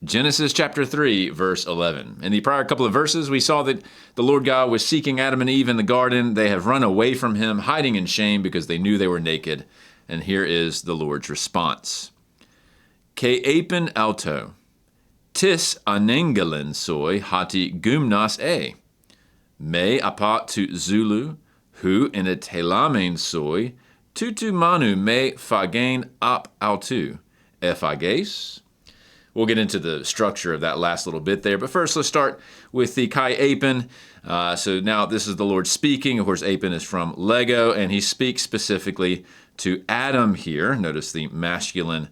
Genesis chapter 3, verse 11. In the prior couple of verses, we saw that the Lord God was seeking Adam and Eve in the garden. They have run away from him, hiding in shame because they knew they were naked. And here is the Lord's response. Ke apen auto, tis anengelin soi hati gumnas e. Me apat tu Zulu, hu in a telamen soi, tutu manu me fagen ap autu, efages. We'll get into the structure of that last little bit there. But first, let's start with the Kai Apen. So now this is the Lord speaking. Of course, Apen is from Lego, and he speaks specifically to Adam here. Notice the masculine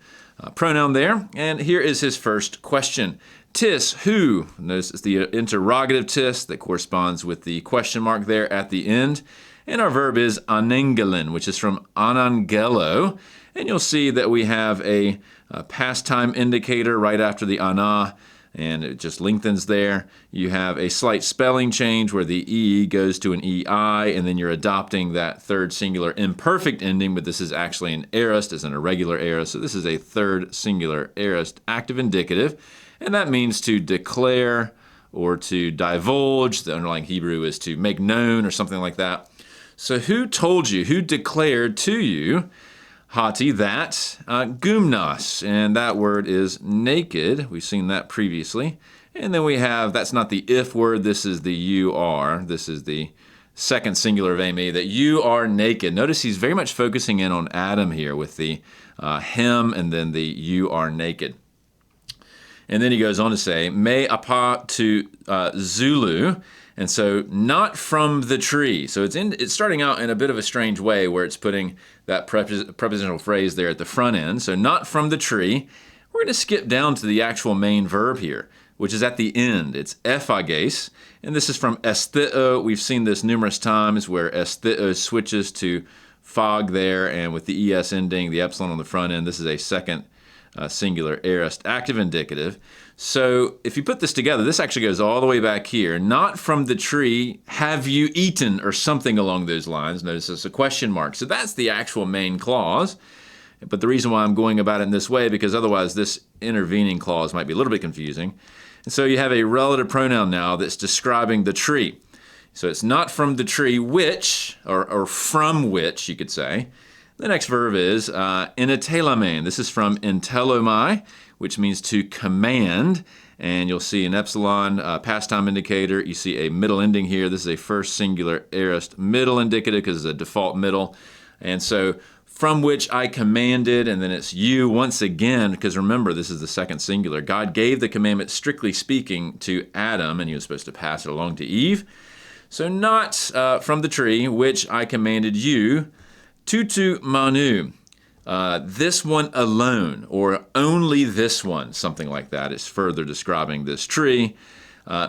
pronoun there. And here is his first question. Tis, who? Notice it's the interrogative tis that corresponds with the question mark there at the end. And our verb is anengelin, which is from anangelo. And you'll see that we have a past time indicator right after the ana, and it just lengthens there. You have a slight spelling change where the E goes to an EI, and then you're adopting that third singular imperfect ending, but this is actually an aorist, it's an irregular aorist. So this is a third singular aorist active indicative, and that means to declare or to divulge. The underlying Hebrew is to make known or something like that. So who told you, who declared to you, Hati, that gumnos, and that word is naked. We've seen that previously. And then we have, that's not the if word, this is the you are. This is the second singular of ame, that you are naked. Notice he's very much focusing in on Adam here with the him and then the you are naked. And then he goes on to say, me apa tu Zulu. And so, not from the tree. So it's starting out in a bit of a strange way where it's putting that prepositional phrase there at the front end. So, not from the tree. We're going to skip down to the actual main verb here, which is at the end. It's ephages. And this is from estheo. We've seen this numerous times where estheo switches to phag there. And with the es ending, the epsilon on the front end, this is a second singular aorist active indicative. So if you put this together, this actually goes all the way back here. Not from the tree, have you eaten, or something along those lines. Notice it's a question mark. So that's the actual main clause. But the reason why I'm going about it in this way, because otherwise this intervening clause might be a little bit confusing. And so you have a relative pronoun now that's describing the tree. So it's not from the tree which, or from which, you could say. The next verb is inetelamen. This is from entelomai, which means to command. And you'll see an epsilon past time indicator. You see a middle ending here. This is a first singular aorist middle indicative because it's a default middle. And so from which I commanded, and then it's you once again, because remember, this is the second singular. God gave the commandment, strictly speaking, to Adam, and he was supposed to pass it along to Eve. So not from the tree, which I commanded you, tutu manu, this one alone, or only this one, something like that is further describing this tree.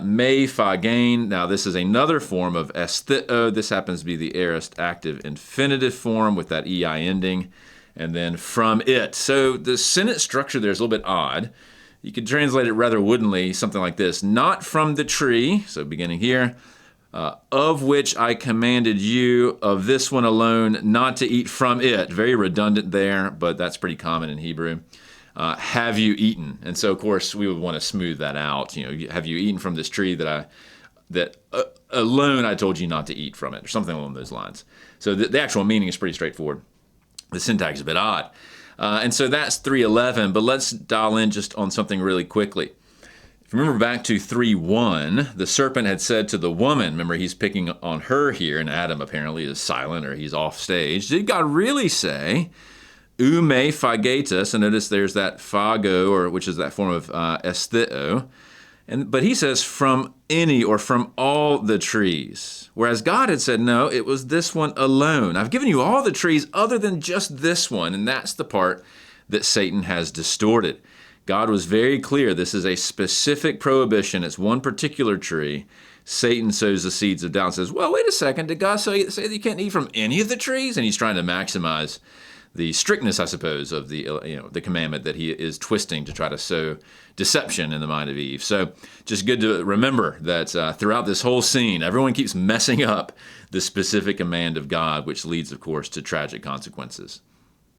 Me fagen, now this is another form of estheo. This happens to be the aorist active infinitive form with that ei ending, and then from it. So the sentence structure there is a little bit odd. You could translate it rather woodenly, something like this. Not from the tree, so beginning here, of which I commanded you, of this one alone, not to eat from it. Very redundant there, but that's pretty common in Hebrew. Have you eaten? And so, of course, we would want to smooth that out. You know, have you eaten from this tree that alone I told you not to eat from it, or something along those lines. So the actual meaning is pretty straightforward. The syntax is a bit odd. And so that's 3:11, but let's dial in just on something really quickly. Remember back to 3:1, the serpent had said to the woman, remember he's picking on her here, and Adam apparently is silent or he's off stage. Did God really say, ume phagetus, and notice there's that phago, or which is that form of estheo, but he says from any or from all the trees. Whereas God had said, no, it was this one alone. I've given you all the trees other than just this one, and that's the part that Satan has distorted. God was very clear. This is a specific prohibition. It's one particular tree. Satan sows the seeds of doubt and says, well, wait a second. Did God say that you can't eat from any of the trees? And he's trying to maximize the strictness, I suppose, of the commandment that he is twisting to try to sow deception in the mind of Eve. So just good to remember that throughout this whole scene, everyone keeps messing up the specific command of God, which leads, of course, to tragic consequences.